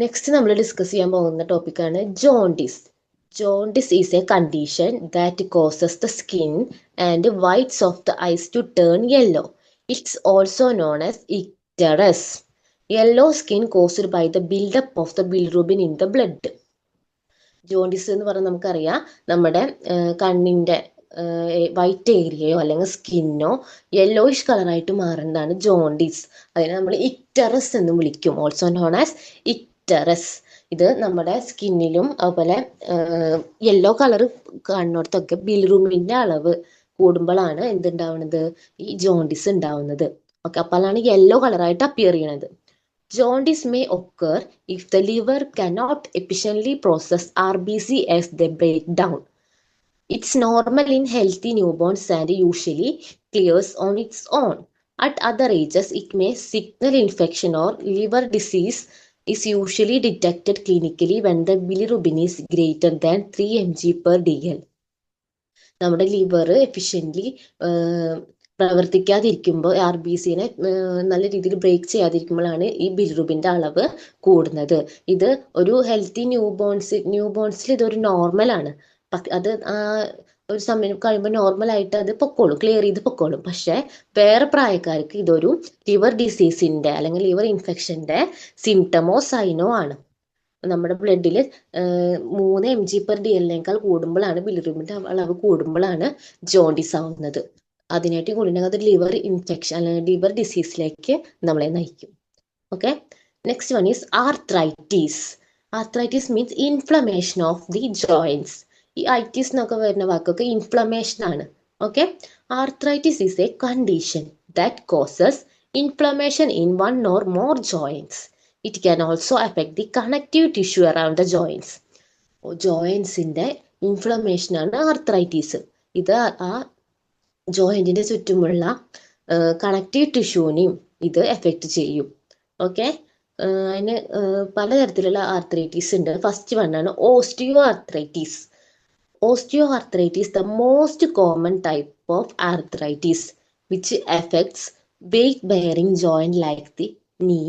Next നമ്മൾ discuss ചെയ്യാൻ പോകുന്ന ടോപ്പിക്കാണ് jaundice. Jaundice is a condition that causes the skin and whites of the eyes to turn yellow. It's also known as icterus. Yellow skin caused by the buildup of the bilirubin in the blood. Jaundice എന്ന് പറഞ്ഞാൽ നമുക്കറിയാം നമ്മുടെ കണ്ണിൻ്റെ white ഏരിയയോ അല്ലെങ്കിൽ സ്കിന്നോ yellowish കളറായിട്ട് മാറുന്നതാണ് jaundice. അതിനെ നമ്മൾ ഇക്റ്ററസ് എന്ന് വിളിക്കും, ഓൾസോ നോൺ ആസ് ഇക്റ്ററസ്. ഇത് നമ്മുടെ സ്കിന്നിലും അതുപോലെ യെല്ലോ കളർ കാണുന്നിടത്തൊക്കെ ബിലിറൂബിൻ്റെ അളവ് കൂടുമ്പോഴാണ് എന്തുണ്ടാവുന്നത്, ഈ ജോണ്ടിസ് ഉണ്ടാവുന്നത്. ഓക്കെ, അപ്പോഴാണ് യെല്ലോ കളറായിട്ട് അപ്പിയർ ചെയ്യണത്. Jaundice may occur if the liver cannot efficiently process RBC as they break down. It's normal in healthy newborns and usually clears on its own. At other ages, it may signal infection or liver disease is usually detected clinically when the bilirubin is greater than 3 mg/dl. നമ്മുടെ liver efficiently പ്രവർത്തിക്കാതിരിക്കുമ്പോൾ RBCനെ നല്ല രീതിയിൽ break ചെയ്യാതിരിക്കുമ്പോഴാണ് ഈ ബിലിറൂബിൻ്റെ അളവ് കൂടുന്നത്. ഇത് ഒരു healthy ന്യൂബോൺസിൽ ഇതൊരു നോർമലാണ്. അത് ഒരു സമയം കഴിയുമ്പോൾ നോർമലായിട്ട് അത് പൊക്കോളും, ക്ലിയർ ചെയ്ത് പൊക്കോളും. പക്ഷേ വേറെ പ്രായക്കാർക്ക് ഇതൊരു ലിവർ ഡിസീസിൻ്റെ അല്ലെങ്കിൽ ലിവർ ഇൻഫെക്ഷൻ്റെ സിംറ്റമോ സൈനോ ആണ്. നമ്മുടെ ബ്ലഡിൽ 3 mg/dl കൂടുമ്പോഴാണ് ബിലിറൂബിൻ്റെ അളവ് കൂടുമ്പോഴാണ് ജോണ്ടിസ് ആവുന്നത്. അതിനായിട്ട് കൂടിയിട്ടുണ്ടെങ്കിൽ അത് ലിവർ ഇൻഫെക്ഷൻ അല്ലെങ്കിൽ ലിവർ ഡിസീസിലേക്ക് നമ്മളെ നയിക്കും. Okay, next one is arthritis. Arthritis means inflammation of the joints. ഈ ഐറ്റീസ് എന്നൊക്കെ വരുന്ന വാക്കൊക്കെ ഇൻഫ്ലമേഷൻ ആണ്. Okay, arthritis is a condition that causes inflammation in one or more joints. It can also affect the connective tissue around the joints. ജോയിൻസിൻ്റെ ഇൻഫ്ലമേഷനാണ് arthritis. ഇത് ആ ജോയിൻറ്റിൻ്റെ ചുറ്റുമുള്ള കണക്റ്റീവ് ടിഷ്യൂവിനെയും ഇത് എഫക്റ്റ് ചെയ്യും. ഓക്കെ, അതിന് പലതരത്തിലുള്ള ആർത്രൈറ്റീസ് ഉണ്ട്. ഫസ്റ്റ് വണ്ണാണ് osteoarthritis. Osteoarthritis the most common type of arthritis which affects weight bearing joint like the knee,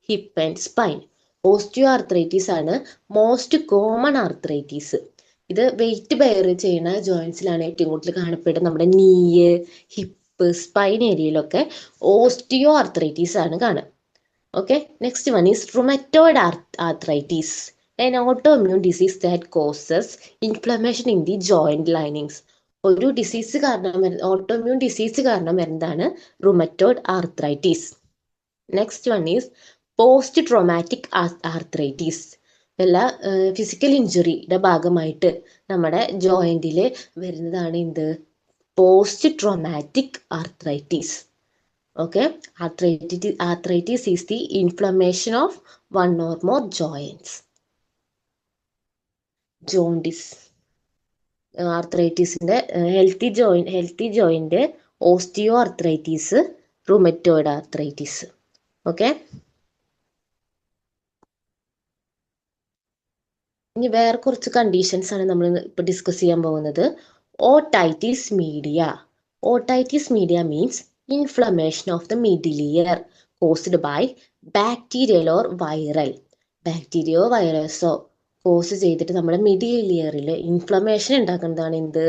hip and spine. Osteoarthritis ആണ് മോസ്റ്റ് കോമൺ ആർത്രൈറ്റീസ്. ഇത് weight bear ചെയ്യുന്ന ജോയിൻസിലാണ് ഏറ്റവും കൂടുതൽ കാണപ്പെടുന്നത്. നമ്മുടെ നീയ്, ഹിപ്പ്, സ്പൈൻ ഏരിയയിലൊക്കെ osteoarthritis ആണ് കാണുക. Okay, next one is rheumatoid arthritis, an autoimmune disease that causes inflammation in the joint linings. ഒരു ഡിസീസ് കാരണം ഓട്ടോമ്യൂൺ ഡിസീസ് കാരണം വരുന്നതാണ് rheumatoid arthritis. Next one is post traumatic arthritis. എല്ലാ physical ഇഞ്ചുറിയുടെ ഭാഗമായിട്ട് നമ്മുടെ ജോയിൻറ്റിൽ വരുന്നതാണ് എന്ത്, post traumatic arthritis. Okay, arthritis is the inflammation of one or more joints. Jaundice ആർത്രൈറ്റീസിൻ്റെ healthy joint osteoarthritis, rheumatoid arthritis. Okay, ഇനി വേറെ കുറച്ച് കണ്ടീഷൻസ് ആണ് നമ്മൾ ഇപ്പോൾ ഡിസ്കസ് ചെയ്യാൻ പോകുന്നത്. Otitis media. Otitis media means inflammation of the middle ear caused by bacterial or viral. ബാക്ടീരിയയോ വൈറസോ കോസ് ചെയ്തിട്ട് നമ്മുടെ മിഡിൽ ഇയറിൽ ഇൻഫ്ലമേഷൻ ഉണ്ടാക്കുന്നതാണ് എന്ത്,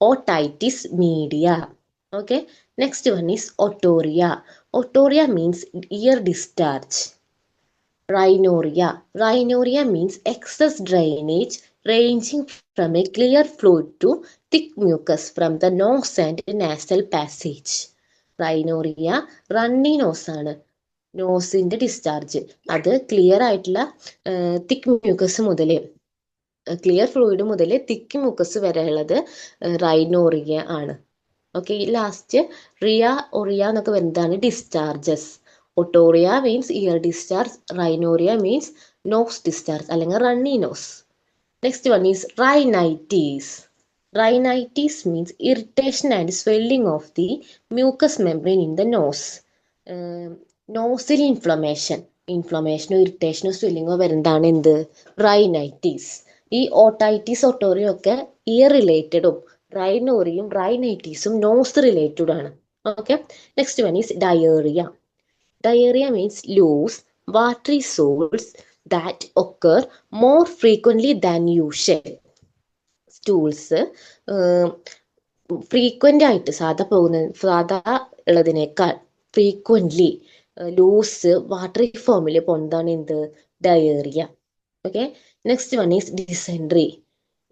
otitis media. Okay, next one is otorrhoea. Otorrhoea means ear discharge. Rhinorrhea. Rhinorrhea means excess drainage ranging from a clear fluid to thick mucus from the nose and nasal passage. Rhinorrhea runny നോസാണ്, നോസിൻ്റെ discharge. അത് clear ആയിട്ടുള്ള thick mucus മുതൽ clear fluid മുതൽ thick mucus വരെയുള്ളത് rhinorrhoea ആണ്. Okay, ഈ last rhoea എന്നൊക്കെ വരുന്നതാണ് discharges. Otorrhoea means ear discharge, rhinorrhoea means nose discharge അല്ലെങ്കിൽ runny nose. Next one is rhinitis. Rhinitis means irritation and swelling of the mucus membrane in the nose. നോസിൽ ഇൻഫ്ലമേഷനോ ഇറിറ്റേഷനോ സ്വെല്ലിങ്ങോ വരുന്നതാണ് എന്ത്, റൈനൈറ്റീസ്. ഈ ഓട്ടൈറ്റീസ് ഒട്ടോറിയ ഒക്കെ ഇയർ റിലേറ്റഡും റൈനോറിയും റൈനൈറ്റീസും നോസ് റിലേറ്റഡ് ആണ്. Okay, next one is diarrhoea. Diarrhea means loose, watery stools that occur more frequently than usual. Stools frequent ആയിട്ട് സാധാ ഉള്ളതിനേക്കാൾ ഫ്രീക്വൻ്റ്ലി ലൂസ് വാട്ടറി ഫോമിൽ പോകുന്നതാണ് എന്ത്? Diarrhoea. Okay, next one is dysentery.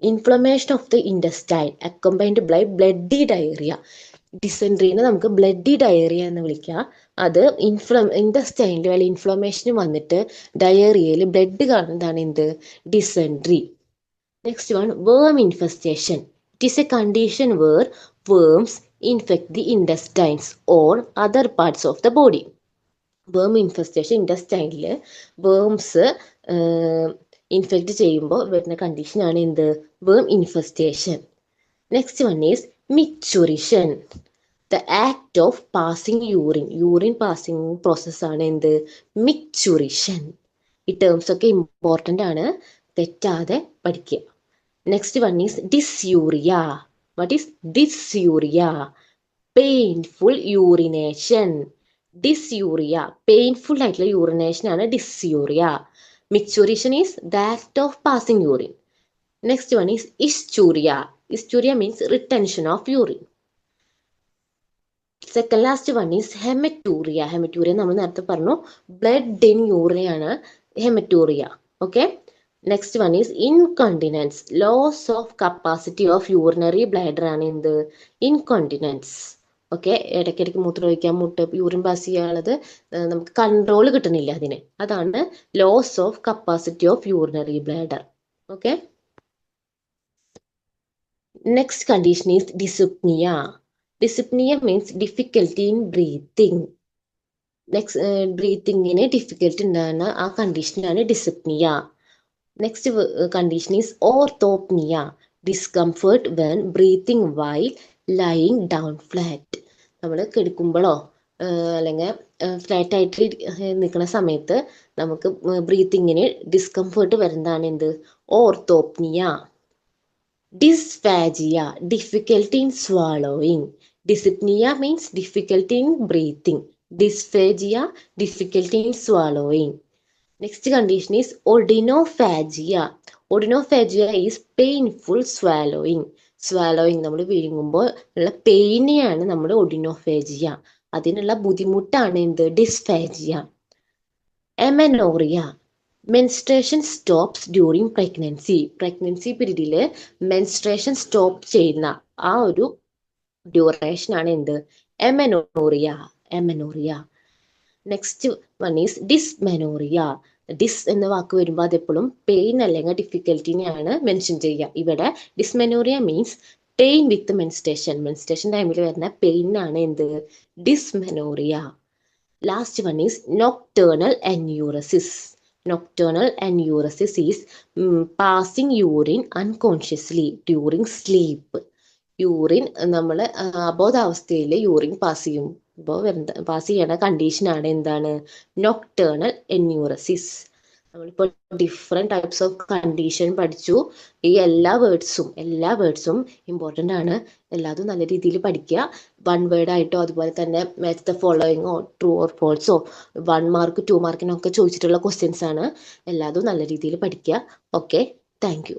Inflammation of the intestine accompanied by bloody diarrhoea. ഡിസെൻട്രീനെ നമുക്ക് bloody diarrhoea എന്ന് വിളിക്കാം. അത് ഇൻഡസ്റ്റൈനിൽ വല്ല ഇൻഫ്ലമേഷൻ വന്നിട്ട് ഡയേറിയയിൽ ബ്ലഡ് കാണുന്നതാണ് എന്ത്? Dysentery. Next one, worm infestation. It is a condition where worms infect the intestines or other parts of the body. Worm infestation, intestine worms infect ചെയ്യുമ്പോൾ വരുന്ന കണ്ടീഷൻ ആണ് എന്ത്? worm infestation. Next one is micturition. The act of passing urine passing process ആണ് എന്ത്? micturition. ഈ terms ഒക്കെ important ആണ്, തെറ്റാതെ പഠിക്കുക. Next one is dysuria. What is dysuria? Painful urination. Dysuria painful ആയിട്ടുള്ള യൂറിനേഷൻ ആണ് dysuria. Micturition is the act of passing urine. Next one is ischuria. Ischuria means retention of urine. Second last one is haematuria. Haematuria നമ്മൾ നേരത്തെ പറഞ്ഞു, blood in യൂറിനാണ് haematuria. Okay, next one is incontinence. Loss of capacity of urinary bladder ആണ് എന്ത്? Incontinence. Okay, ഇടയ്ക്കിടയ്ക്ക് മൂത്രം ഒഴിക്കാൻ urine pass ചെയ്യാനുള്ളത് നമുക്ക് കൺട്രോൾ കിട്ടുന്നില്ല അതിന്, അതാണ് loss of capacity of urinary bladder. Okay, next condition is dyspnoea. Dyspnoea means difficulty in breathing. Next ബ്രീത്തിങ്ങിന് ഡിഫിക്കൽട്ടി ഉണ്ടാകുന്ന ആ കണ്ടീഷനാണ് dyspnoea. Next condition is orthopnoea. Discomfort when breathing while lying down flat. നമ്മൾ കിടക്കുമ്പോഴോ അല്ലെങ്കിൽ ഫ്ലാറ്റ് ആയിട്ട് നിൽക്കുന്ന സമയത്ത് നമുക്ക് ബ്രീത്തിങ്ങിന് ഡിസ്കംഫർട്ട് വരുന്നതാണ് എന്ത്? Orthopnoea. Dysphagia, difficulty in swallowing. Dyspnoea means difficulty in breathing. Dysphagia, difficulty in swallowing. Next condition is odynophagia. Odynophagia is painful swallowing. Swallowing നമ്മൾ വിഴുങ്ങുമ്പോൾ ഉള്ള പെയിനെയാണ് നമ്മൾ ഒഡിനോഫാജിയ. അതിനുള്ള ബുദ്ധിമുട്ടാണ് എന്ത്? Dysphagia. Amenorrhoea. Menstruation stops during pregnancy. Pregnancy പീരീഡിൽ menstruation stop ചെയ്യുന്ന ആ ഒരു ഡ്യൂറേഷൻ ആണ് എന്ത്? Amenorrhoea. Amenorrhoea. Next one is dysmenorrhoea. Dys എന്ന വാക്ക് വരുമ്പോൾ അതെപ്പോഴും പെയിൻ അല്ലെങ്കിൽ ഡിഫിക്കൽറ്റിനെയാണ് മെൻഷൻ ചെയ്യുക. ഇവിടെ dysmenorrhea means pain with menstruation. Menstruation ടൈമിൽ വരുന്ന പെയിനാണ് എന്ത്? Dysmenorrhea. Last one is nocturnal enuresis. Nocturnal enuresis is passing urine unconsciously during sleep. Urine നമ്മൾ അബോധാവസ്ഥയിൽ യൂറിൻ പാസ് ചെയ്യുന്ന കണ്ടീഷനാണ് എന്താണ്? Nocturnal enuresis. നമ്മളിപ്പോൾ ഡിഫറെൻറ്റ് ടൈപ്സ് ഓഫ് കണ്ടീഷൻ പഠിച്ചു. ഈ എല്ലാ വേർഡ്സും ഇമ്പോർട്ടൻ്റ് ആണ്. എല്ലാതും നല്ല രീതിയിൽ പഠിക്കുക. വൺ വേർഡ് ആയിട്ടോ അതുപോലെ തന്നെ മാച്ച് ദ ഫോളോയിങ്ങോ ട്രൂ ഓർ ഫോൾസോ 1 മാർക്ക് 2 മാർക്കിനൊക്കെ ചോദിച്ചിട്ടുള്ള ക്വസ്റ്റ്യൻസ് ആണ്. എല്ലാതും നല്ല രീതിയിൽ പഠിക്കുക. Okay, thank U.